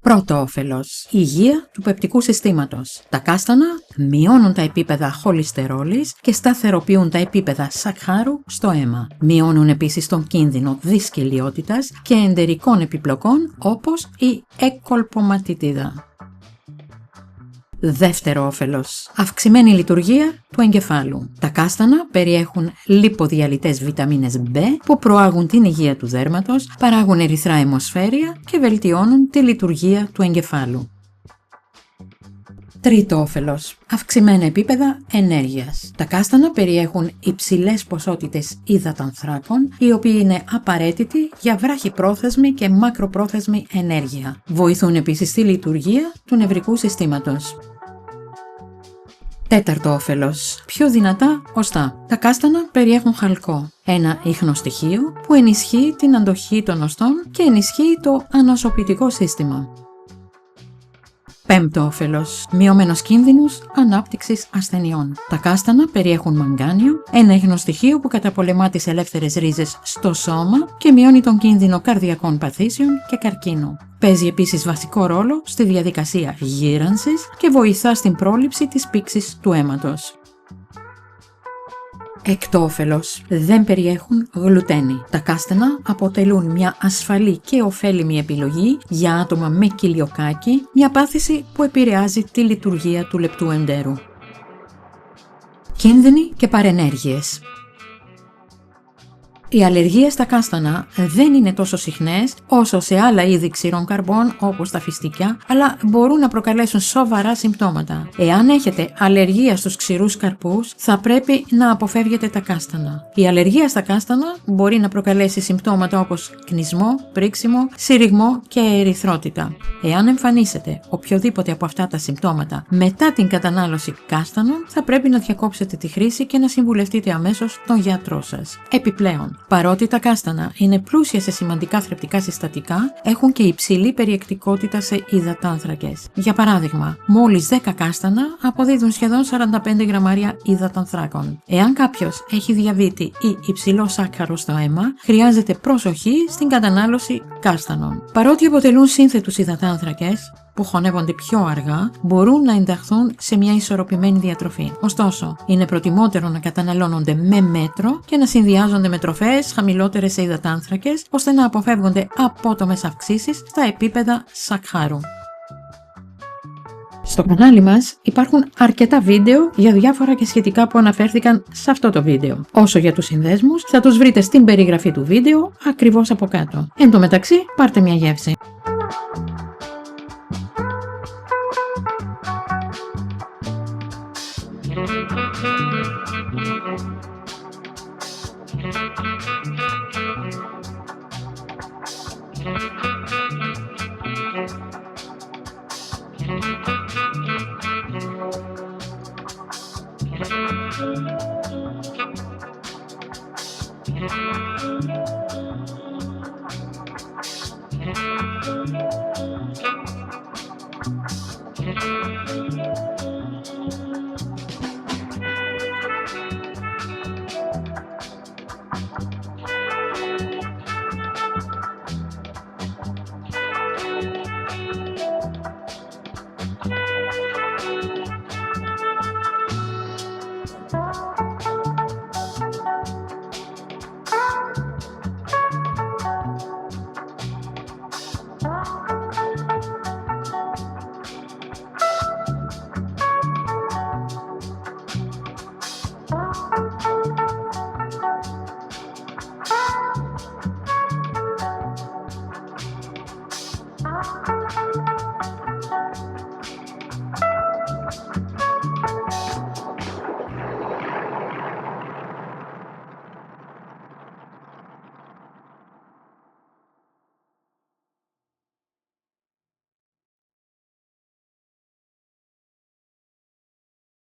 Πρώτο όφελος. Υγεία του πεπτικού συστήματος. Τα κάστανα μειώνουν τα επίπεδα χολυστερόλης και σταθεροποιούν τα επίπεδα σακχάρου στο αίμα. Μειώνουν επίσης τον κίνδυνο δυσκυλιότητας και εντερικών επιπλοκών όπως η εκκολποματιτίδα. Δεύτερο όφελος. Αυξημένη λειτουργία του εγκεφάλου. Τα κάστανα περιέχουν λιποδιαλυτές βιταμίνες B που προάγουν την υγεία του δέρματος, παράγουν ερυθρά αιμοσφαίρια και βελτιώνουν τη λειτουργία του εγκεφάλου. Τρίτο όφελος. Αυξημένα επίπεδα ενέργειας. Τα κάστανα περιέχουν υψηλές ποσότητες υδατανθράκων, οι οποίοι είναι απαραίτητοι για βράχυπρόθεσμη και μακροπρόθεσμη ενέργεια. Βοηθούν επίσης στη λειτουργία του νευρικού συστήματος. Τέταρτο όφελος. Πιο δυνατά οστά. Τα κάστανα περιέχουν χαλκό, ένα ιχνοστοιχείο που ενισχύει την αντοχή των οστών και ενισχύει το ανοσοποιητικό σύστημα. Πέμπτο όφελος. Μειωμένος κίνδυνος ανάπτυξης ασθενειών. Τα κάστανα περιέχουν μαγκάνιο, ένα ιχνοστοιχείο που καταπολεμά τις ελεύθερες ρίζες στο σώμα και μειώνει τον κίνδυνο καρδιακών παθήσεων και καρκίνου. Παίζει επίσης βασικό ρόλο στη διαδικασία γύρανσης και βοηθά στην πρόληψη της πήξης του αίματος. Έκτο όφελος. Δεν περιέχουν γλουτένη. Τα κάστανα αποτελούν μια ασφαλή και ωφέλιμη επιλογή για άτομα με κοιλιοκάκι, μια πάθηση που επηρεάζει τη λειτουργία του λεπτού εντέρου. Κίνδυνοι και παρενέργειες. Οι αλλεργίες στα κάστανα δεν είναι τόσο συχνές όσο σε άλλα είδη ξηρών καρπών όπως τα φιστίκια, αλλά μπορούν να προκαλέσουν σοβαρά συμπτώματα. Εάν έχετε αλλεργία στους ξηρούς καρπούς, θα πρέπει να αποφεύγετε τα κάστανα. Η αλλεργία στα κάστανα μπορεί να προκαλέσει συμπτώματα όπως κνισμό, πρίξιμο, συρριγμό και ερυθρότητα. Εάν εμφανίσετε οποιοδήποτε από αυτά τα συμπτώματα μετά την κατανάλωση κάστανων, θα πρέπει να διακόψετε τη χρήση και να συμβουλευτείτε αμέσως τον γιατρό σας. Επιπλέον, παρότι τα κάστανα είναι πλούσια σε σημαντικά θρεπτικά συστατικά, έχουν και υψηλή περιεκτικότητα σε υδατάνθρακες. Για παράδειγμα, μόλις 10 κάστανα αποδίδουν σχεδόν 45 γραμμάρια υδατανθράκων. Εάν κάποιος έχει διαβήτη ή υψηλό σάκχαρο στο αίμα, χρειάζεται προσοχή στην κατανάλωση κάστανων. Παρότι αποτελούν σύνθετους υδατάνθρακες, που χωνεύονται πιο αργά, μπορούν να ενταχθούν σε μια ισορροπημένη διατροφή. Ωστόσο, είναι προτιμότερο να καταναλώνονται με μέτρο και να συνδυάζονται με τροφές χαμηλότερες σε υδατάνθρακες, ώστε να αποφεύγονται απότομες αυξήσεις στα επίπεδα σακχάρου. Στο κανάλι μας υπάρχουν αρκετά βίντεο για διάφορα και σχετικά που αναφέρθηκαν σε αυτό το βίντεο. Όσο για τους συνδέσμους, θα τους βρείτε στην περιγραφή του βίντεο ακριβώς από κάτω. Εν τω μεταξύ, πάρτε μια γεύση.